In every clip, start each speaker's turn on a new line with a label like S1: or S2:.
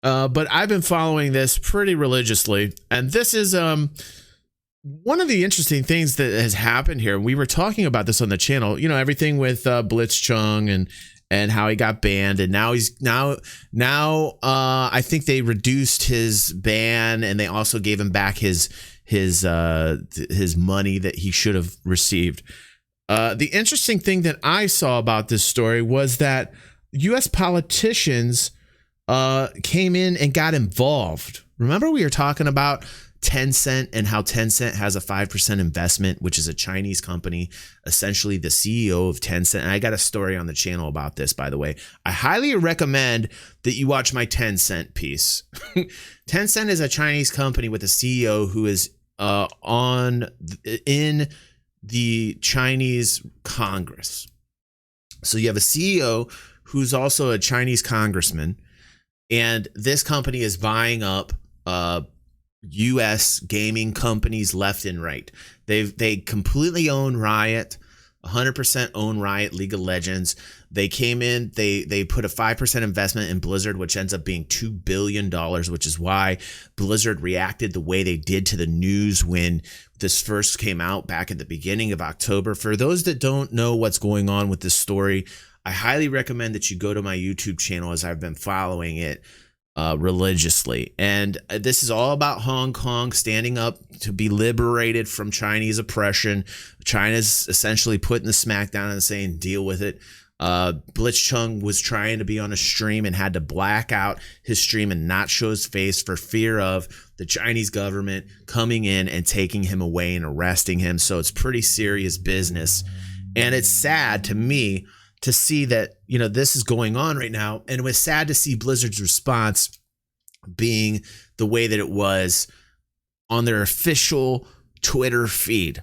S1: But I've been following this pretty religiously, and this is one of the interesting things that has happened here. We were talking about this on the channel, you know, everything with Blitzchung and how he got banned, and now he's now I think they reduced his ban, and they also gave him back his money that he should have received. The interesting thing that I saw about this story was that U.S. politicians came in and got involved. Remember, we were talking about TenCent and how TenCent has a 5% investment, which is a Chinese company, essentially the CEO of TenCent. And I got a story on the channel about this, by the way. I highly recommend that you watch my TenCent piece. TenCent is a Chinese company with a CEO who is in the Chinese Congress. So you have a CEO who's also a Chinese congressman, and this company is buying up U.S. gaming companies left and right. They completely own Riot, 100% own Riot, League of Legends. They came in, they put a 5% investment in Blizzard, which ends up being $2 billion, which is why Blizzard reacted the way they did to the news when this first came out back at the beginning of October. For those that don't know what's going on with this story, I highly recommend that you go to my YouTube channel, as I've been following it religiously. And this is all about Hong Kong standing up to be liberated from Chinese oppression. China's essentially putting the smack down and saying, deal with it. Blitzchung was trying to be on a stream and had to black out his stream and not show his face for fear of the Chinese government coming in and taking him away and arresting him. So it's pretty serious business. And it's sad to me to see that, you know, this is going on right now. And it was sad to see Blizzard's response being the way that it was on their official Twitter feed,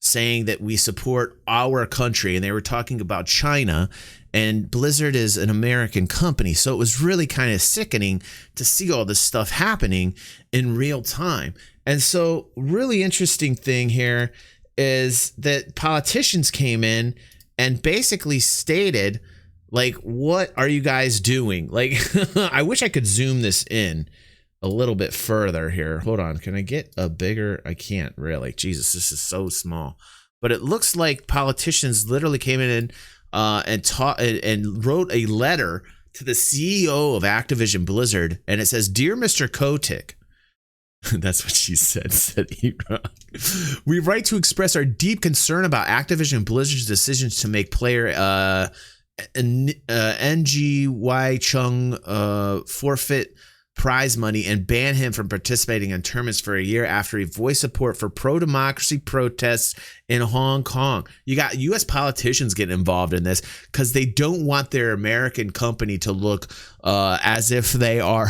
S1: saying that we support our country. And they were talking about China, and Blizzard is an American company. So it was really kind of sickening to see all this stuff happening in real time. And so really interesting thing here is that politicians came in and basically stated, like, what are you guys doing? Like, I wish I could zoom this in a little bit further here. Hold on. Can I get a bigger? I can't really. Jesus, this is so small. But it looks like politicians literally came in and taught and wrote a letter to the CEO of Activision Blizzard. And it says, "Dear Mr. Kotick," that's what she said "we write to express our deep concern about Activision Blizzard's decisions to make player NGY Chung forfeit prize money and ban him from participating in tournaments for a year after he voiced support for pro-democracy protests in Hong Kong." You got U.S. politicians getting involved in this because they don't want their American company to look as if they are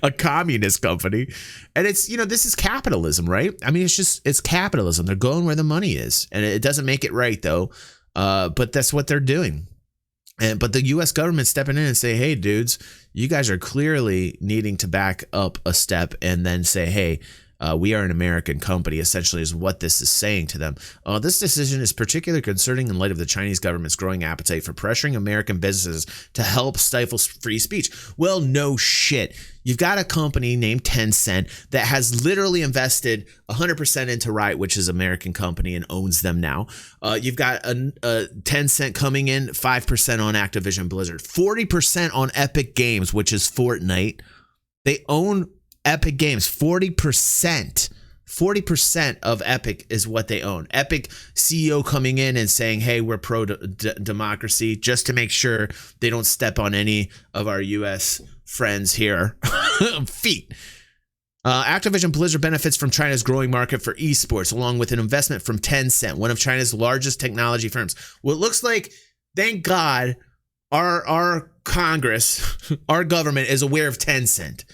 S1: a communist company. And it's, you know, this is capitalism, right? I mean, it's capitalism. They're going where the money is, and it doesn't make it right though. But that's what they're doing. But the U.S. government stepping in and say, hey, dudes, you guys are clearly needing to back up a step and then say, hey, we are an American company, essentially, is what this is saying to them. This decision is particularly concerning in light of the Chinese government's growing appetite for pressuring American businesses to help stifle free speech. Well, no shit. You've got a company named TenCent that has literally invested 100% into Riot, which is an American company, and owns them now. You've got a TenCent coming in 5% on Activision Blizzard, 40% on Epic Games, which is Fortnite. They own Epic Games, 40%. 40% of Epic is what they own. Epic CEO coming in and saying, hey, we're pro-democracy, just to make sure they don't step on any of our U.S. friends here. Feet. Activision Blizzard benefits from China's growing market for esports, along with an investment from TenCent, one of China's largest technology firms. Well, it looks like, thank God, our Congress, our government is aware of TenCent.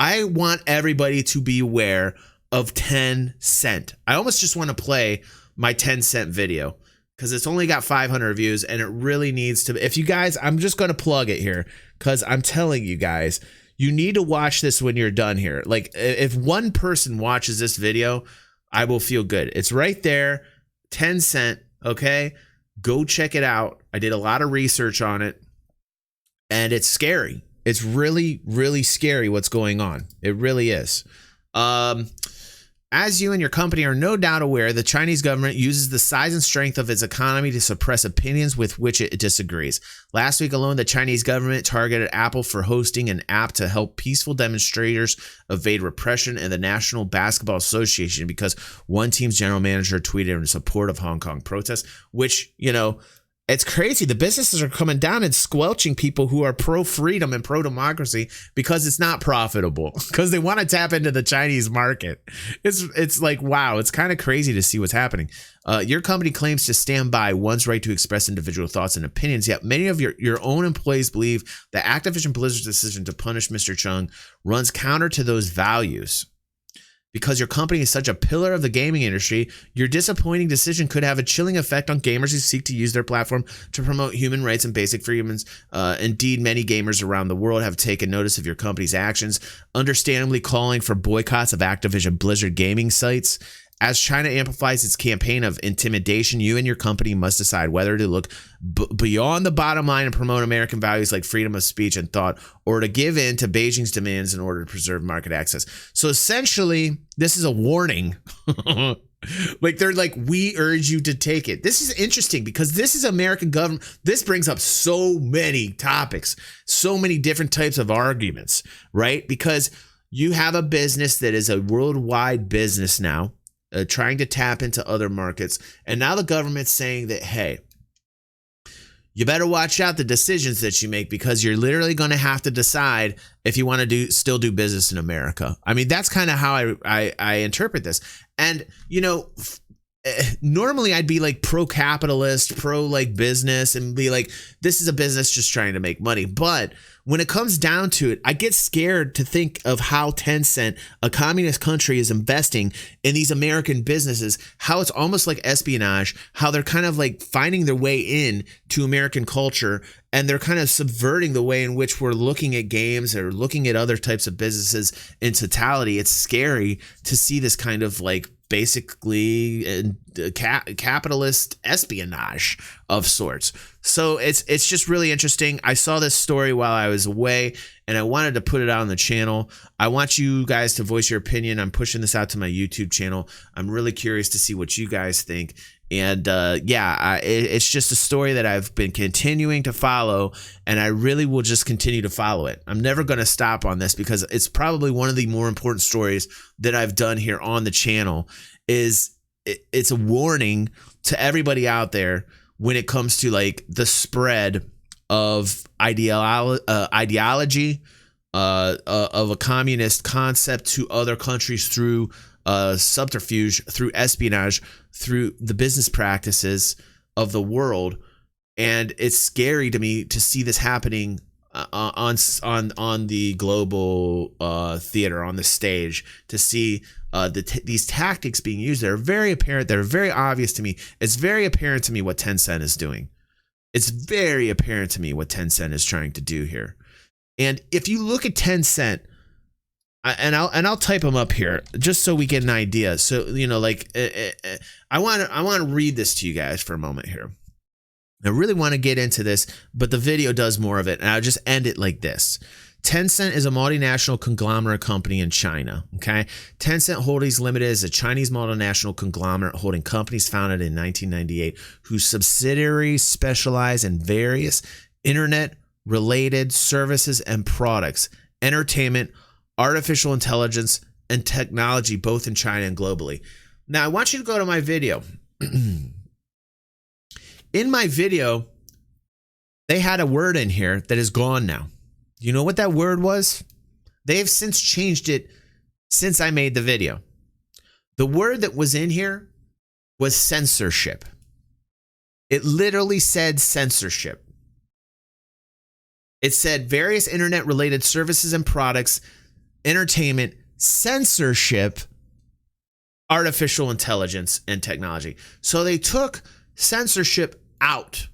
S1: I want everybody to be aware of TenCent. I almost just want to play my TenCent video because it's only got 500 views, and it really needs to. If you guys, I'm just going to plug it here because I'm telling you guys, you need to watch this when you're done here. Like, if one person watches this video, I will feel good. It's right there, TenCent, okay? Go check it out. I did a lot of research on it, and it's scary. It's really, really scary what's going on. It really is. As you and your company are no doubt aware, the Chinese government uses the size and strength of its economy to suppress opinions with which it disagrees. Last week alone, the Chinese government targeted Apple for hosting an app to help peaceful demonstrators evade repression, and the National Basketball Association because one team's general manager tweeted in support of Hong Kong protests, which, you know, it's crazy. The businesses are coming down and squelching people who are pro-freedom and pro-democracy because it's not profitable, because they want to tap into the Chinese market. It's like, wow, it's kind of crazy to see what's happening. Your company claims to stand by one's right to express individual thoughts and opinions, yet many of your own employees believe that Activision Blizzard's decision to punish Mr. Chung runs counter to those values. Because your company is such a pillar of the gaming industry, your disappointing decision could have a chilling effect on gamers who seek to use their platform to promote human rights and basic freedoms. Indeed, many gamers around the world have taken notice of your company's actions, understandably calling for boycotts of Activision Blizzard gaming sites. As China amplifies its campaign of intimidation, you and your company must decide whether to look beyond the bottom line and promote American values like freedom of speech and thought, or to give in to Beijing's demands in order to preserve market access. So essentially, this is a warning. Like, they're like, we urge you to take it. This is interesting because this is American government. This brings up so many topics, so many different types of arguments, right? Because you have a business that is a worldwide business now. Trying to tap into other markets. And now the government's saying that, hey, you better watch out the decisions that you make because you're literally going to have to decide if you want to still do business in America. I mean, that's kind of how I interpret this. And, you know, normally I'd be like pro-capitalist, pro-like business and be like, this is a business just trying to make money. But when it comes down to it, I get scared to think of how TenCent, a communist country, is investing in these American businesses, how it's almost like espionage, how they're kind of like finding their way in to American culture, and they're kind of subverting the way in which we're looking at games or looking at other types of businesses in totality. It's scary to see this kind of like basically capitalist espionage of sorts. So it's just really interesting. I saw this story while I was away and I wanted to put it out on the channel. I want you guys to voice your opinion. I'm pushing this out to my YouTube channel. I'm really curious to see what you guys think. And it's just a story that I've been continuing to follow, and I really will just continue to follow it. I'm never going to stop on this because it's probably one of the more important stories that I've done here on the channel. It's a warning to everybody out there when it comes to like the spread of ideology of a communist concept to other countries through subterfuge, through espionage, through the business practices of the world. And it's scary to me to see this happening on the global theater, on the stage, to see these tactics being used. They're very apparent. They're very obvious to me. It's very apparent to me what TenCent is doing. It's very apparent to me what TenCent is trying to do here. And if you look at TenCent, and I'll type them up here just so we get an idea. So, you know, like I want to read this to you guys for a moment here. I really want to get into this, but the video does more of it, and I'll just end it like this. TenCent is a multinational conglomerate company in China. Okay, TenCent Holdings Limited is a Chinese multinational conglomerate holding companies founded in 1998, whose subsidiaries specialize in various internet-related services and products, entertainment, artificial intelligence, and technology, both in China and globally. Now, I want you to go to my video. In my video, they had a word in here that is gone now. You know what that word was? They have since changed it since I made the video. The word that was in here was censorship. It literally said censorship. It said various internet-related services and products, entertainment, censorship, artificial intelligence, and technology. So they took censorship out.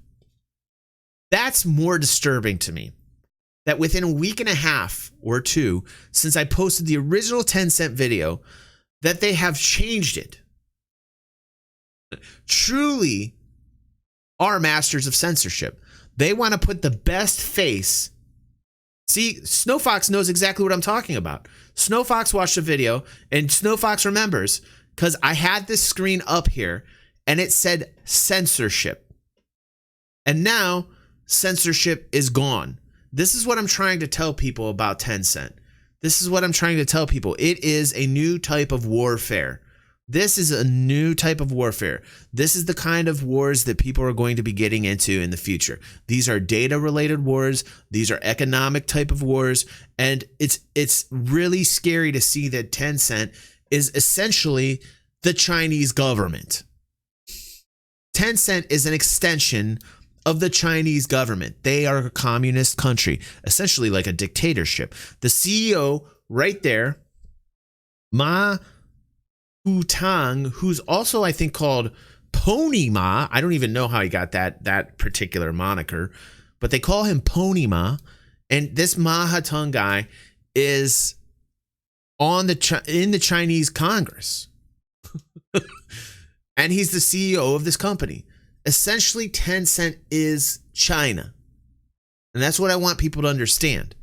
S1: That's more disturbing to me. That within a week and a half or two since I posted the original TenCent video, that they have changed it. Truly are masters of censorship. They want to put the best face See, Snowfox knows exactly what I'm talking about. Snowfox watched a video, and Snowfox remembers because I had this screen up here and it said censorship. And now censorship is gone. This is what I'm trying to tell people about TenCent. This is what I'm trying to tell people. It is a new type of warfare. This is a new type of warfare. This is the kind of wars that people are going to be getting into in the future. These are data-related wars. These are economic type of wars. And it's really scary to see that TenCent is essentially the Chinese government. TenCent is an extension of the Chinese government. They are a communist country, essentially like a dictatorship. The CEO right there, Ma Tang, who's also I think called Pony Ma. I don't even know how he got that particular moniker, but they call him Pony Ma. And this Ma Tang guy is in the Chinese Congress, and he's the CEO of this company. Essentially, TenCent is China, and that's what I want people to understand.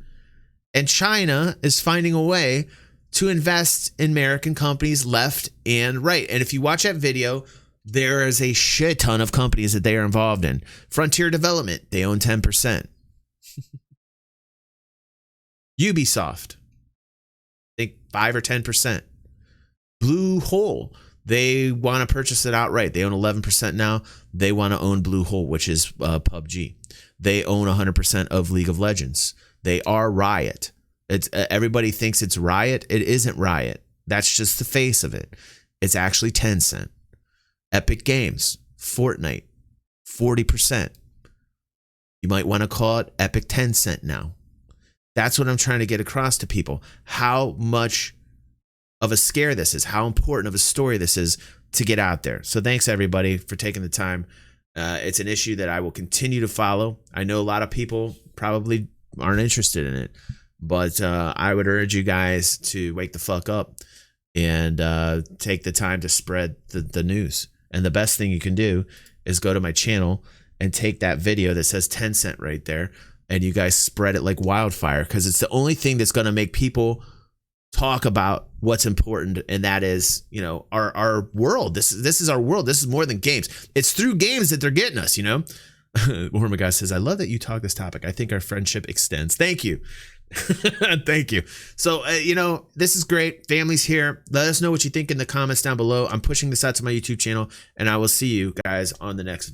S1: And China is finding a way to invest in American companies left and right. And if you watch that video, there is a shit ton of companies that they are involved in. Frontier Development, they own 10%. Ubisoft, I think 5 or 10%. Blue Hole, they want to purchase it outright. They own 11% now. They want to own Blue Hole, which is PUBG. They own 100% of League of Legends. They are Riot. It's everybody thinks it's Riot. It isn't Riot. That's just the face of it. It's actually TenCent. Epic Games, Fortnite, 40%. You might want to call it Epic TenCent now. That's what I'm trying to get across to people. How much of a scare this is, how important of a story this is to get out there. So thanks everybody for taking the time. It's an issue that I will continue to follow. I know a lot of people probably aren't interested in it, but I would urge you guys to wake the fuck up and take the time to spread the news. And the best thing you can do is go to my channel and take that video that says TenCent right there, and you guys spread it like wildfire, because it's the only thing that's going to make people talk about what's important, and that is, you know, our world. This is our world. This is more than games. It's through games that they're getting us, you know. Warma guy says, I love that you talk this topic. I think our friendship extends. Thank you. Thank you. So, you know, this is great. Family's here. Let us know what you think in the comments down below. I'm pushing this out to my YouTube channel, and I will see you guys on the next video.